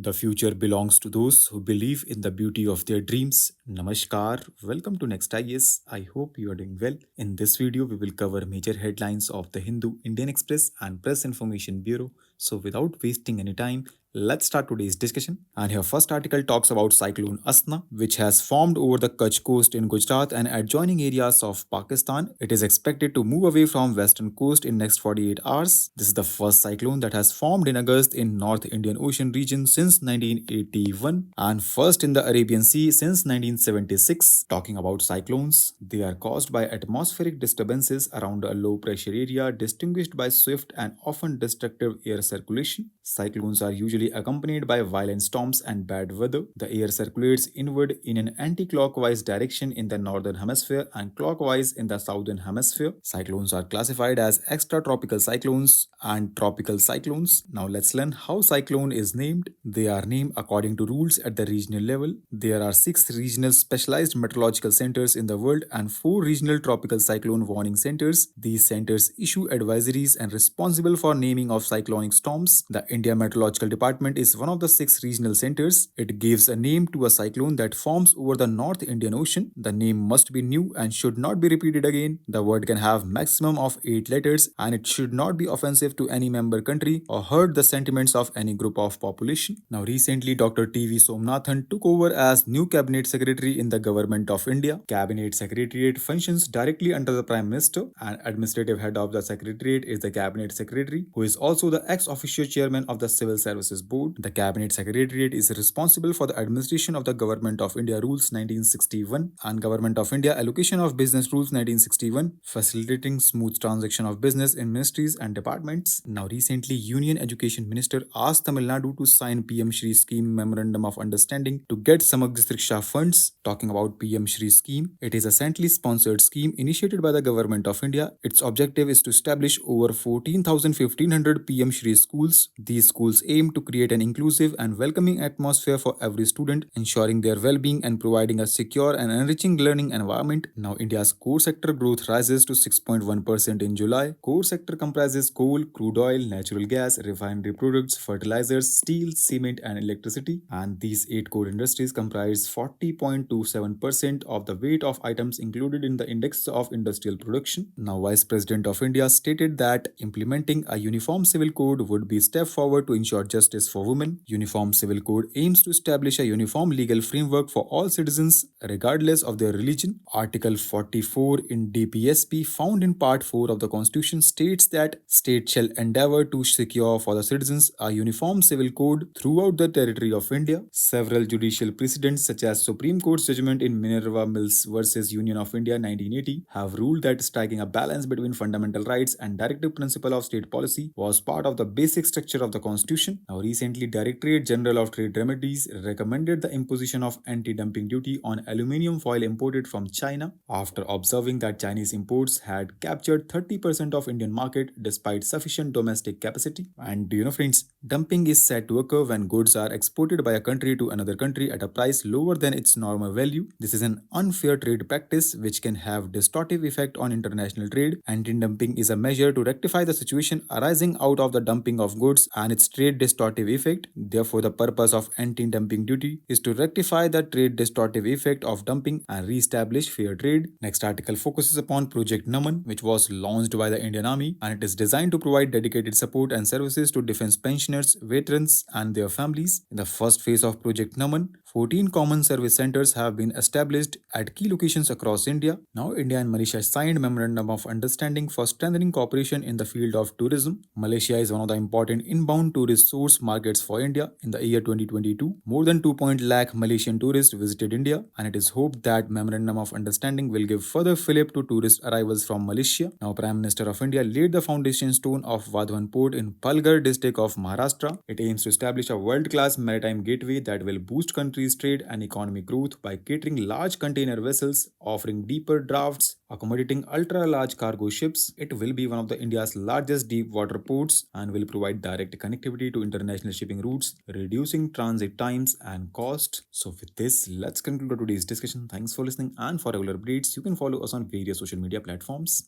The future belongs to those who believe in the beauty of their dreams. Namaskar, welcome to Next IS. I hope you are doing well. In this video, we will cover major headlines of the Hindu, Indian Express, and Press Information Bureau. So, without wasting any time, let's start today's discussion. And your first article talks about Cyclone Asna, which has formed over the Kutch coast in Gujarat and adjoining areas of Pakistan. It is expected to move away from western coast in next 48 hours. This is the first cyclone that has formed in August in North Indian Ocean region since 1981 and first in the Arabian Sea since 1976. Talking about cyclones, they are caused by atmospheric disturbances around a low pressure area distinguished by swift and often destructive air circulation. Cyclones are usually accompanied by violent storms and bad weather. The air circulates inward in an anti-clockwise direction in the northern hemisphere and clockwise in the southern hemisphere. Cyclones are classified as extratropical cyclones and tropical cyclones. Now let's learn how cyclone is named. They are named according to rules at the regional level. There are 6 regional specialized meteorological centers in the world and 4 regional tropical cyclone warning centers. These centers issue advisories and responsible for naming of cyclonic storms. The India Meteorological Department is one of the 6 regional centers. It gives a name to a cyclone that forms over the North Indian Ocean. The name must be new and should not be repeated again. The word can have maximum of 8 letters and it should not be offensive to any member country or hurt the sentiments of any group of population. Now recently Dr. T.V. Somnathan took over as new Cabinet Secretary in the Government of India. Cabinet Secretariat functions directly under the Prime Minister and administrative head of the Secretariat is the Cabinet Secretary, who is also the ex-officio chairman of the Civil Services Board. The Cabinet Secretariat is responsible for the administration of the Government of India Rules 1961 and Government of India Allocation of Business Rules 1961, facilitating smooth transaction of business in ministries and departments. Now recently, Union Education Minister asked Tamil Nadu to sign PM Shri scheme memorandum of understanding to get Samagya Shiksha funds. Talking about PM Shri scheme, it is a centrally sponsored scheme initiated by the Government of India. Its objective is to establish over 14,500 PM Shri schools. These schools aim to create an inclusive and welcoming atmosphere for every student, ensuring their well-being and providing a secure and enriching learning environment. Now, India's core sector growth rises to 6.1% in July. Core sector comprises coal, crude oil, natural gas, refinery products, fertilizers, steel, cement, and electricity. And these 8 core industries comprise 40.27% of the weight of items included in the Index of Industrial Production. Now, Vice President of India stated that implementing a uniform civil code would be a step forward to ensure justice for women. Uniform Civil Code aims to establish a uniform legal framework for all citizens regardless of their religion. Article 44 in DPSP found in Part 4 of the Constitution states that state shall endeavour to secure for the citizens a uniform civil code throughout the territory of India. Several judicial precedents such as Supreme Court's judgment in Minerva Mills versus Union of India 1980 have ruled that striking a balance between fundamental rights and directive principle of state policy was part of the basic structure of the Constitution. Now recently, Directorate General of Trade Remedies recommended the imposition of anti-dumping duty on aluminium foil imported from China after observing that Chinese imports had captured 30% of Indian market despite sufficient domestic capacity. And do you know friends, dumping is said to occur when goods are exported by a country to another country at a price lower than its normal value. This is an unfair trade practice which can have distortive effect on international trade. Anti-dumping is a measure to rectify the situation arising out of the dumping of goods and its trade distortive effect. Therefore, the purpose of anti-dumping duty is to rectify the trade distortive effect of dumping and re-establish fair trade. Next article focuses upon Project Naman, which was launched by the Indian Army and it is designed to provide dedicated support and services to defense pensioners, veterans and their families. In the first phase of Project Naman, 14 common service centers have been established at key locations across India. Now, India and Malaysia signed memorandum of understanding for strengthening cooperation in the field of tourism. Malaysia is one of the important inbound tourist source markets for India. In the year 2022, more than 2 lakh Malaysian tourists visited India, and it is hoped that memorandum of understanding will give further fillip to tourist arrivals from Malaysia. Now, Prime Minister of India laid the foundation stone of Vadhvan Port in Palghar district of Maharashtra. It aims to establish a world-class maritime gateway that will boost countries' trade and economic growth by catering large container vessels, offering deeper drafts, accommodating ultra-large cargo ships. It will be one of the India's largest deep water ports and will provide direct connectivity to international shipping routes, reducing transit times and cost. So with this, let's conclude today's discussion. Thanks for listening, and for regular updates, you can follow us on various social media platforms.